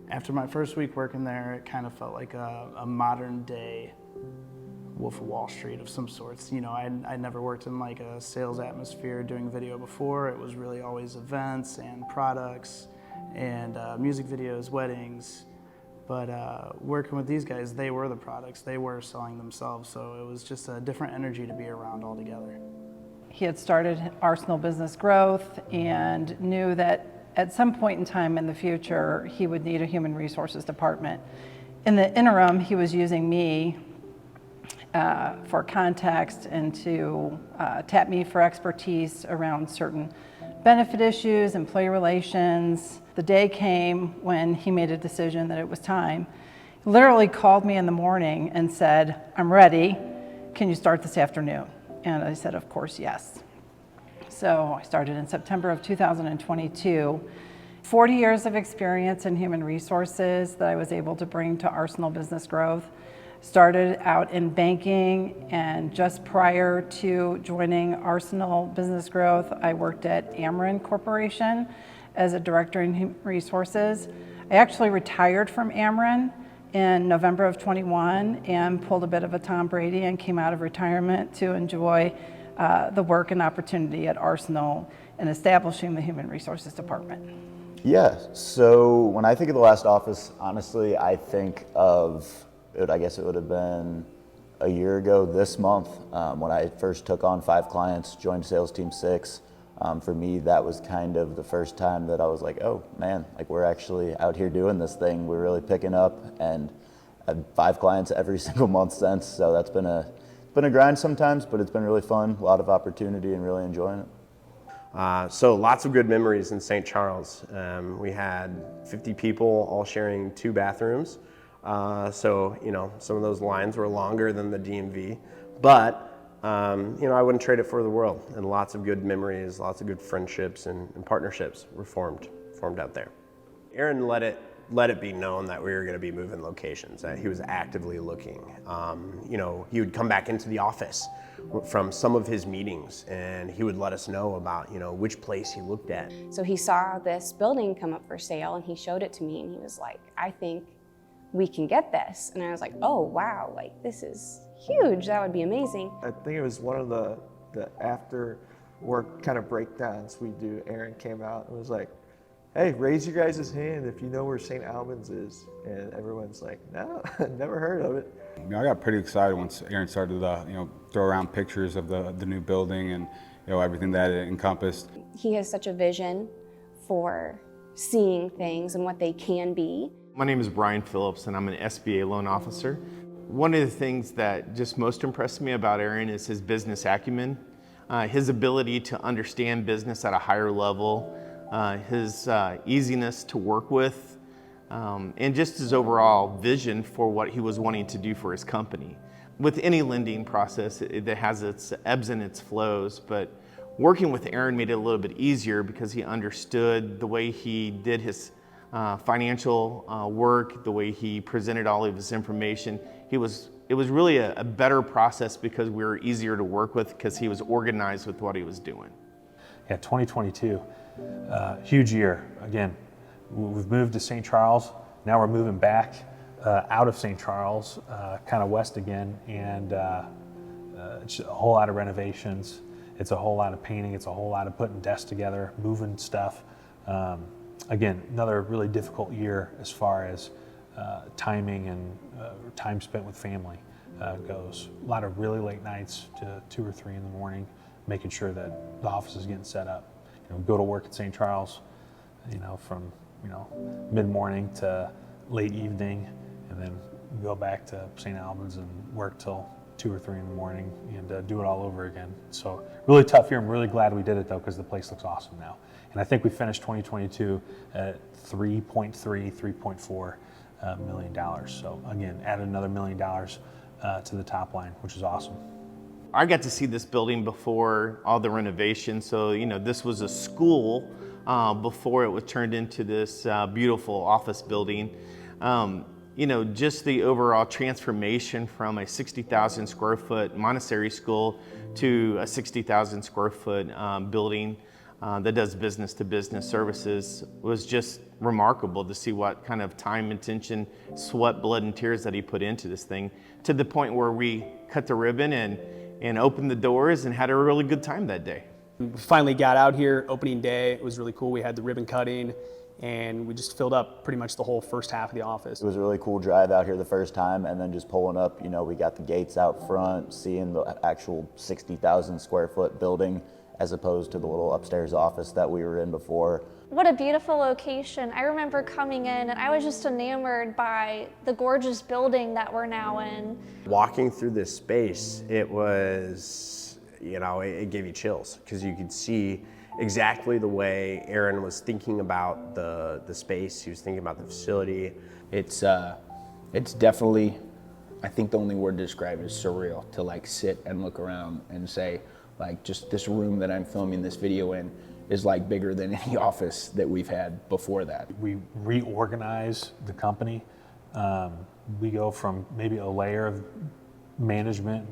After my first week working there, it kind of felt like a modern day Wolf of Wall Street of some sorts. You know, I never worked in like a sales atmosphere doing video before. It was really always events and products and music videos, weddings. But working with these guys, they were the products. They were selling themselves. So it was just a different energy to be around altogether. He had started Arsenal Business Growth and knew that at some point in time in the future, he would need a human resources department. In the interim, he was using me for context and to tap me for expertise around certain benefit issues, employee relations. The day came when he made a decision that it was time. He literally called me in the morning and said, "I'm ready, can you start this afternoon?" And I said, of course, yes. So I started in September of 2022. 40 years of experience in human resources that I was able to bring to Arsenal Business Growth. Started out in banking, and just prior to joining Arsenal Business Growth, I worked at Ameren Corporation as a director in human resources. I actually retired from Ameren in November of 21 and pulled a bit of a Tom Brady and came out of retirement to enjoy the work and opportunity at Arsenal in establishing the Human Resources Department. Yeah, so when I think of the last office, honestly, I think of, I guess it would have been a year ago this month when I first took on 5 clients, joined sales team 6. For me, that was kind of the first time that I was like, oh man, like we're actually out here doing this thing. We're really picking up, and I've 5 clients every single month since. So that's been a grind sometimes, but it's been really fun, a lot of opportunity, and really enjoying it. So lots of good memories in St. Charles. We had 50 people all sharing 2 bathrooms. So, you know, some of those lines were longer than the DMV, but you know, I wouldn't trade it for the world. And lots of good memories, lots of good friendships and partnerships were formed out there. Aaron let it be known that we were going to be moving locations, that he was actively looking. You know, he would come back into the office from some of his meetings, and he would let us know about, you know, which place he looked at. So he saw this building come up for sale, and he showed it to me, and he was like, I think we can get this. And I was like, oh wow, like this is huge, that would be amazing. I think it was one of the after work kind of breakdowns we do. Aaron came out and was like, hey, raise your guys' hand if you know where St. Albans is. And everyone's like, no, never heard of it. You know, I got pretty excited once Aaron started to, you know, throw around pictures of the new building and, you know, everything that it encompassed. He has such a vision for seeing things and what they can be. My name is Brian Phillips, and I'm an SBA loan officer. One of the things that just most impressed me about Aaron is his business acumen, his ability to understand business at a higher level, his easiness to work with, and just his overall vision for what he was wanting to do for his company. With any lending process, it has its ebbs and its flows, but working with Aaron made it a little bit easier because he understood the way he did his financial work, the way he presented all of his information. It was really a better process because we were easier to work with because he was organized with what he was doing. Yeah, 2022, huge year. Again, we've moved to St. Charles. Now we're moving back out of St. Charles, kind of west again, and it's a whole lot of renovations. It's a whole lot of painting. It's a whole lot of putting desks together, moving stuff. Again, another really difficult year as far as timing and time spent with family goes. A lot of really late nights to 2 or 3 in the morning, making sure that the office is getting set up. Go to work at St. Charles, from mid-morning to late evening, and then go back to St. Albans and work till 2 or 3 in the morning and do it all over again. So really tough year. I'm really glad we did it though, because the place looks awesome now. And I think we finished 2022 at $3.4 million. So again, added another $1 million to the top line, which is awesome. I got to see this building before all the renovations. So, this was a school before it was turned into this beautiful office building. Just the overall transformation from a 60,000 square foot Montessori school to a 60,000 square foot building that does business to business services was just remarkable to see what kind of time, attention, sweat, blood, and tears that he put into this thing, to the point where we cut the ribbon and opened the doors and had a really good time that day. We finally got out here, opening day. It was really cool. We had the ribbon cutting, and we just filled up pretty much the whole first half of the office. It was a really cool drive out here the first time, and then just pulling up, we got the gates out front, seeing the actual 60,000 square foot building as opposed to the little upstairs office that we were in before. What a beautiful location. I remember coming in and I was just enamored by the gorgeous building that we're now in. Walking through this space, it was, it gave you chills because you could see exactly the way Aaron was thinking about the space. He was thinking about the facility. It's definitely, I think the only word to describe it is surreal, to sit and look around and say, just this room that I'm filming this video in is bigger than any office that we've had before that. We reorganize the company. We go from maybe a layer of management,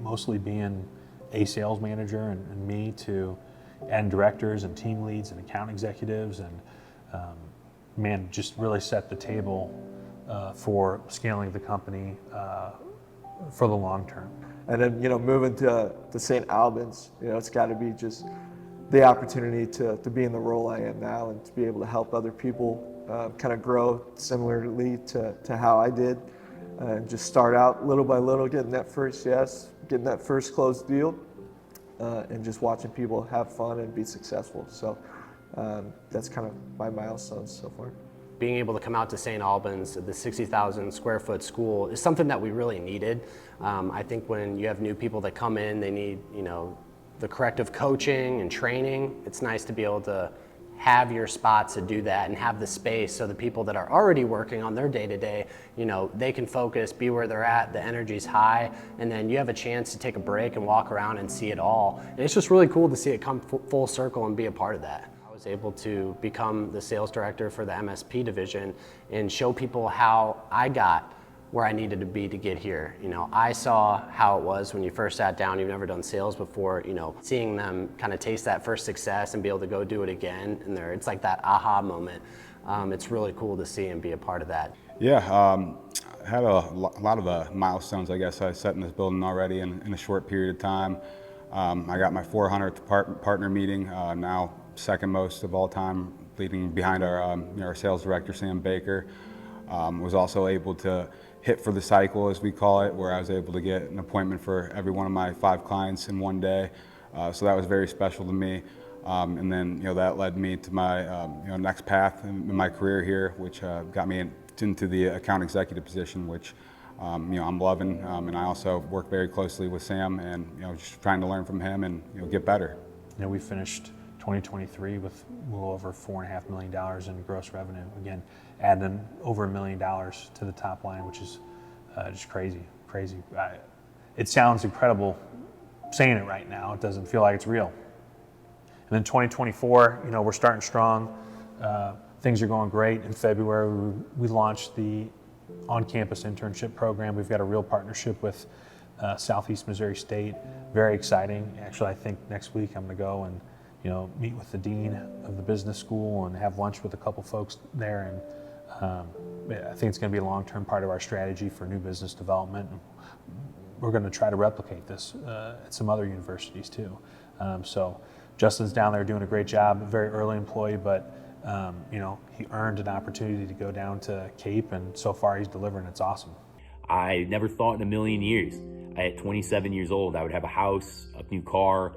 mostly being a sales manager and me, to adding directors and team leads and account executives, and just really set the table for scaling the company for the long term. And then, moving to St. Albans, it's got to be just the opportunity to be in the role I am now and to be able to help other people kind of grow similarly to how I did. And just start out little by little, getting that first yes, getting that first closed deal, and just watching people have fun and be successful. So that's kind of my milestones so far. Being able to come out to St. Albans, the 60,000 square foot school, is something that we really needed. I think when you have new people that come in, they need, the corrective coaching and training. It's nice to be able to have your spots to do that and have the space so the people that are already working on their day-to-day, they can focus, be where they're at, the energy's high, and then you have a chance to take a break and walk around and see it all. And it's just really cool to see it come full circle and be a part of that. I was able to become the sales director for the MSP division and show people how I got where I needed to be to get here. I saw how it was when you first sat down, you've never done sales before, seeing them kind of taste that first success and be able to go do it again. And it's like that aha moment. It's really cool to see and be a part of that. Yeah, I had a lot of milestones, I guess, I set in this building already in a short period of time. I got my 400th partner meeting, now second most of all time, leading behind our sales director, Sam Baker. Was also able to hit for the cycle, as we call it, where I was able to get an appointment for every one of my 5 clients in one day. So that was very special to me. And then, that led me to my, next path in my career here, which got me into the account executive position, which, I'm loving. And I also work very closely with Sam and, just trying to learn from him and, get better. We finished 2023 with a little over $4.5 million in gross revenue. Again, adding over $1 million to the top line, which is just crazy. It sounds incredible saying it right now. It doesn't feel like it's real. And then 2024, you know, we're starting strong. Things are going great. In February, we launched the on-campus internship program. We've got a real partnership with Southeast Missouri State. Very exciting. Actually, I think next week I'm going to go and, you know, meet with the dean of the business school and have lunch with a couple folks there. And I think it's going to be a long-term part of our strategy for new business development. We're going to try to replicate this at some other universities too. So Justin's down there doing a great job, a very early employee, but you know, he earned an opportunity to go down to Cape, and so far he's delivering. It's awesome. I never thought in a million years, at 27 years old, I would have a house, a new car,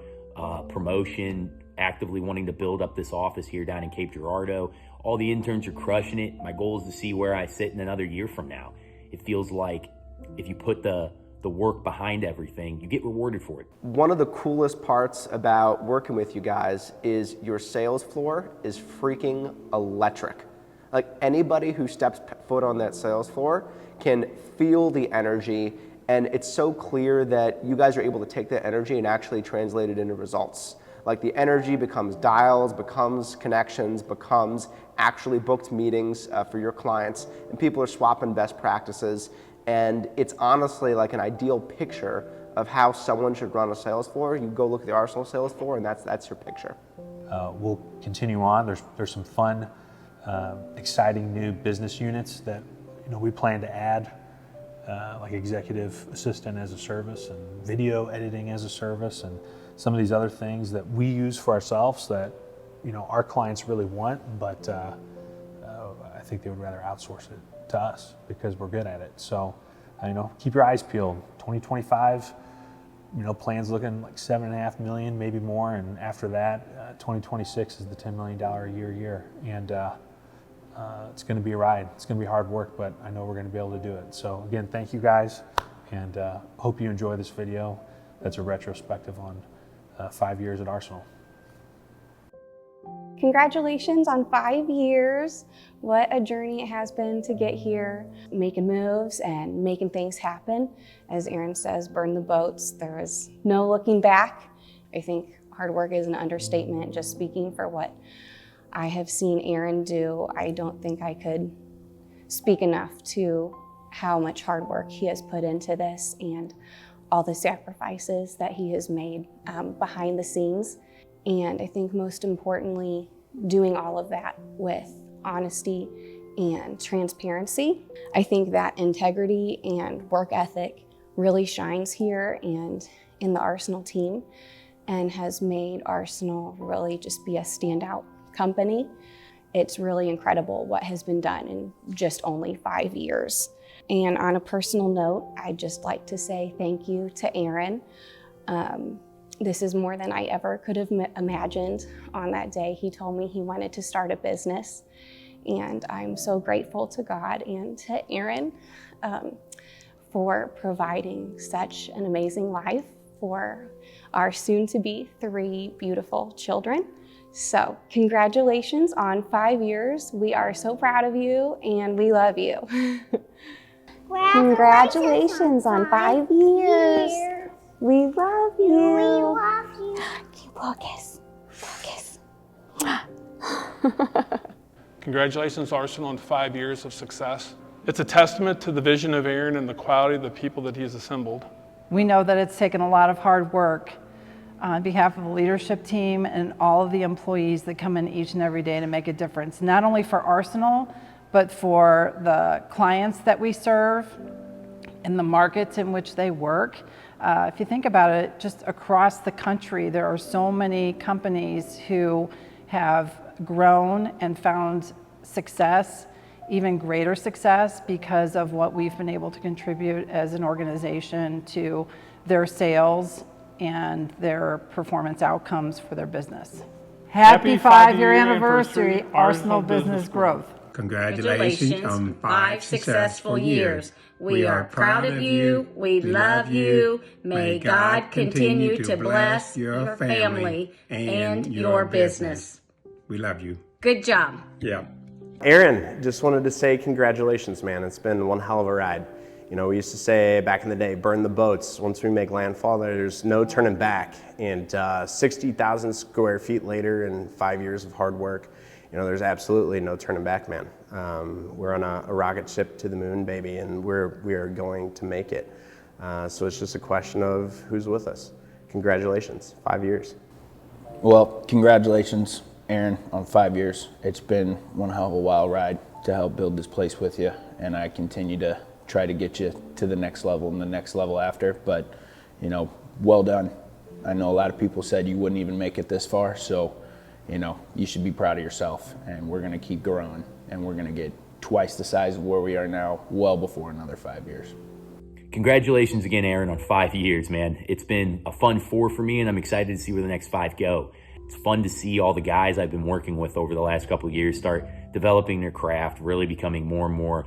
promotion, actively wanting to build up this office here down in Cape Girardeau. All the interns are crushing it. My goal is to see where I sit in another year from now. It feels like if you put the work behind everything, you get rewarded for it. One of the coolest parts about working with you guys is your sales floor is freaking electric. Like, anybody who steps foot on that sales floor can feel the energy, and it's so clear that you guys are able to take that energy and actually translate it into results. Like, the energy becomes dials, becomes connections, becomes actually booked meetings for your clients, and people are swapping best practices. And it's honestly like an ideal picture of how someone should run a sales floor. You go look at the Arsenal sales floor, and that's your picture. We'll continue on. There's some fun, exciting new business units that, you know, we plan to add, like executive assistant as a service and video editing as a service, and some of these other things that we use for ourselves that, you know, our clients really want, but I think they would rather outsource it to us because we're good at it. So, you know, keep your eyes peeled. 2025, you know, plans looking like $7.5 million, maybe more, and after that, 2026 is the $10 million a year, and it's going to be a ride. It's going to be hard work, but I know we're going to be able to do it. So again, thank you guys, and hope you enjoy this video. That's a retrospective on 5 years at Arsenal. Congratulations on 5 years. What a journey it has been to get here, making moves and making things happen. As Aaron says, burn the boats. There is no looking back. I think hard work is an understatement. Just speaking for what I have seen Aaron do, I don't think I could speak enough to how much hard work he has put into this and all the sacrifices that he has made behind the scenes. And I think most importantly, doing all of that with honesty and transparency. I think that integrity and work ethic really shines here and in the Arsenal team, and has made Arsenal really just be a standout company. It's really incredible what has been done in just only 5 years. And on a personal note, I'd just like to say thank you to Aaron. This is more than I ever could have imagined. On that day, he told me he wanted to start a business, and I'm so grateful to God and to Aaron for providing such an amazing life for our soon-to-be 3 beautiful children. So congratulations on 5 years. We are so proud of you, and we love you. Congratulations on 5 years. We love you. We love you. Focus. Focus. Congratulations, Arsenal, on 5 years of success. It's a testament to the vision of Aaron and the quality of the people that he has assembled. We know that it's taken a lot of hard work on behalf of the leadership team and all of the employees that come in each and every day to make a difference, not only for Arsenal, but for the clients that we serve and the markets in which they work. If you think about it, just across the country, there are so many companies who have grown and found success, even greater success, because of what we've been able to contribute as an organization to their sales and their performance outcomes for their business. Happy 5-year anniversary, Arsenal Business Growth. Congratulations on 5 successful years. We are proud of you. We love you. May God continue to bless your family and your business. We love you. Good job. Yeah. Aaron, just wanted to say congratulations, man. It's been one hell of a ride. You know, we used to say back in the day, burn the boats. Once we make landfall, there's no turning back. And 60,000 square feet later and 5 years of hard work, you know, there's absolutely no turning back, man. We're on a rocket ship to the moon, baby, and we are going to make it. So it's just a question of who's with us. Congratulations, 5 years. Well, congratulations, Aaron, on 5 years. It's been one hell of a wild ride to help build this place with you, and I continue to try to get you to the next level and the next level after, but, you know, well done. I know a lot of people said you wouldn't even make it this far, so, you know, you should be proud of yourself, and we're gonna keep growing, and we're gonna get twice the size of where we are now, well before another 5 years. Congratulations again, Aaron, on 5 years, man. It's been a fun 4 for me, and I'm excited to see where the next 5 go. It's fun to see all the guys I've been working with over the last couple of years start developing their craft, really becoming more and more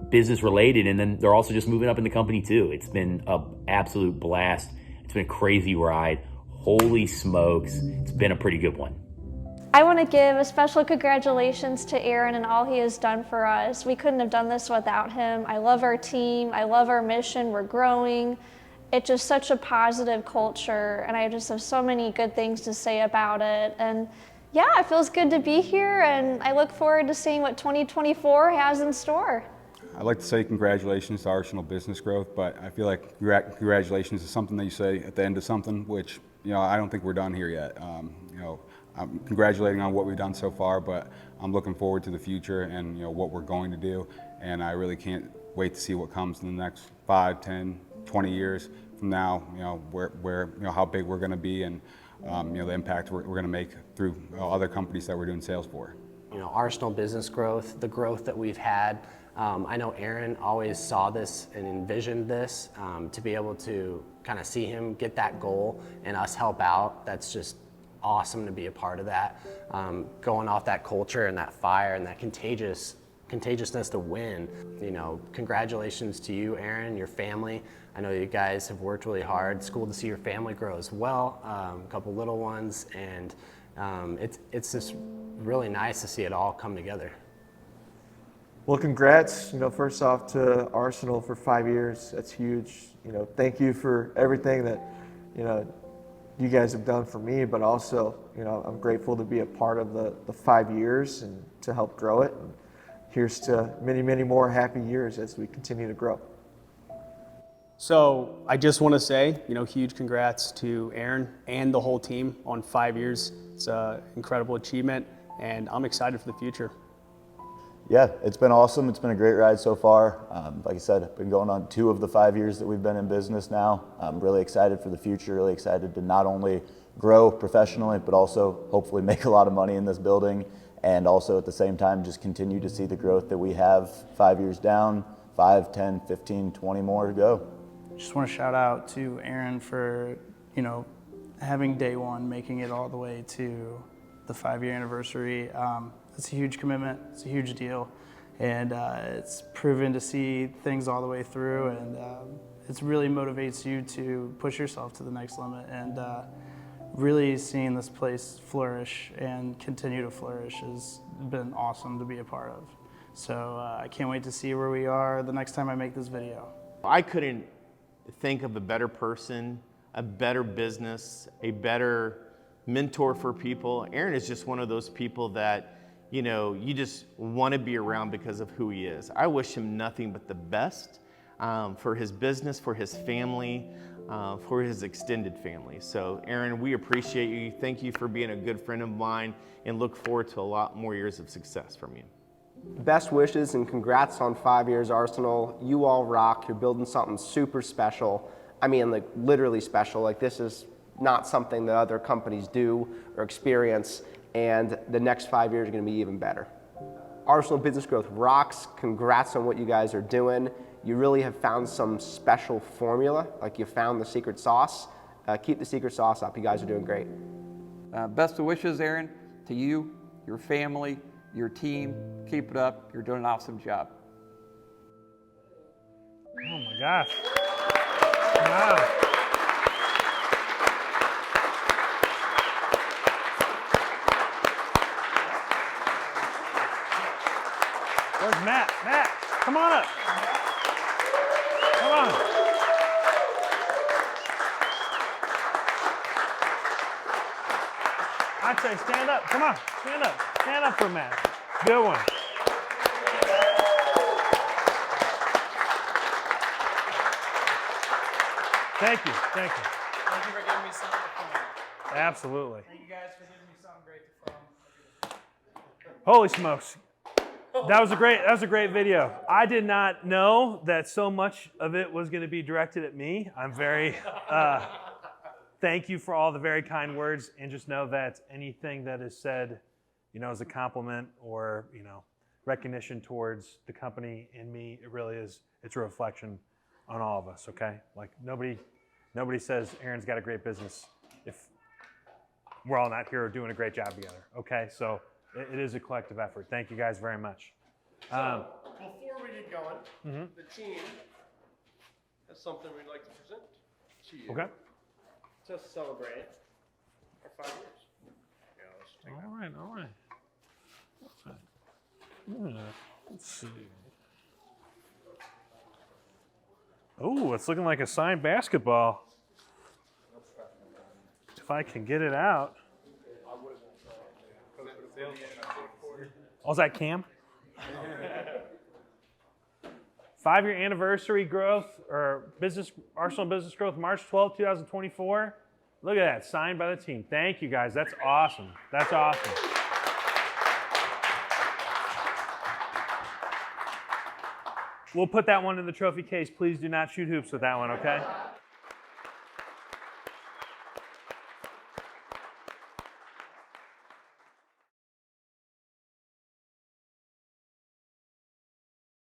business related, and then they're also just moving up in the company too. It's been an absolute blast. It's been a crazy ride. Holy smokes, it's been a pretty good one. I want to give a special congratulations to Aaron and all he has done for us. We couldn't have done this without him. I love our team. I love our mission. We're growing. It's just such a positive culture, and I just have so many good things to say about it. And yeah, it feels good to be here, and I look forward to seeing what 2024 has in store. I'd like to say congratulations to Arsenal business growth, but I feel like congratulations is something that you say at the end of something, which, you know, I don't think we're done here yet. You know, I'm congratulating on what we've done so far, but I'm looking forward to the future and, you know, what we're going to do, and I really can't wait to see what comes in the next 5, 10, 20 years from now, you know, where you know, how big we're going to be, and you know, the impact we're going to make through other companies that we're doing sales for. You know, Arsenal business growth, the growth that we've had. I know Aaron always saw this and envisioned this, to be able to kind of see him get that goal and us help out. That's just awesome to be a part of that. Going off that culture and that fire and that contagiousness to win. You know, congratulations to you, Aaron, your family. I know you guys have worked really hard. It's cool to see your family grow as well, a couple little ones, and it's just really nice to see it all come together. Well, congrats, you know, first off to Arsenal for 5 years. That's huge. You know, thank you for everything that, you know, you guys have done for me, but also, you know, I'm grateful to be a part of the 5 years and to help grow it. And here's to many, many more happy years as we continue to grow. So I just want to say, you know, huge congrats to Aaron and the whole team on 5 years. It's an incredible achievement, and I'm excited for the future. Yeah, it's been awesome. It's been a great ride so far. Like I said, I've been going on 2 of the 5 years that we've been in business now. I'm really excited for the future, really excited to not only grow professionally, but also hopefully make a lot of money in this building, and also at the same time just continue to see the growth that we have 5 years down, 5, 10, 15, 20 more to go. Just want to shout out to Aaron for, you know, having day one, making it all the way to the 5-year anniversary. It's a huge commitment, it's a huge deal, and it's proven to see things all the way through, and it really motivates you to push yourself to the next limit, and really seeing this place flourish and continue to flourish has been awesome to be a part of. So I can't wait to see where we are the next time I make this video. I couldn't think of a better person, a better business, a better mentor for people. Aaron is just one of those people that, you know, you just want to be around because of who he is. I wish him nothing but the best for his business, for his family, for his extended family. So Aaron, we appreciate you. Thank you for being a good friend of mine, and look forward to a lot more years of success from you. Best wishes and congrats on 5 years, Arsenal. You all rock. You're building something super special. I mean, like literally special. Like this is not something that other companies do or experience, and the next 5 years are going to be even better. Arsenal Business Growth rocks. Congrats on what you guys are doing. You really have found some special formula, like you found the secret sauce. Keep the secret sauce up. You guys are doing great. Best of wishes, Aaron, to you, your family, your team. Keep it up. You're doing an awesome job. Oh my gosh. Wow. Where's Matt? Matt, come on up. Monte, stand up. Come on, stand up. Stand up for Matt. Good one. Thank you. Thank you. Thank you for giving me something to film. Absolutely. Thank you guys for giving me something great to film. Holy smokes. That was a great video. I did not know that so much of it was going to be directed at me. I'm very thank you for all the very kind words, and just know that anything that is said, as a compliment or, recognition towards the company and me, it's a reflection on all of us, okay? Like nobody says Aaron's got a great business if we're all not here doing a great job together, okay? So it is a collective effort. Thank you guys very much. So, before we get going, Mhm. the team has something we'd like to present to you. Okay. To celebrate our 5 years. Yeah, let's take that. All right. Yeah, let's see. Oh, it's looking like a signed basketball. If I can get it out. Oh, is that Cam? 5-year anniversary growth or Arsenal business growth, March 12, 2024. Look at that, signed by the team. Thank you guys. That's awesome. That's awesome. We'll put that one in the trophy case. Please do not shoot hoops with that one, okay?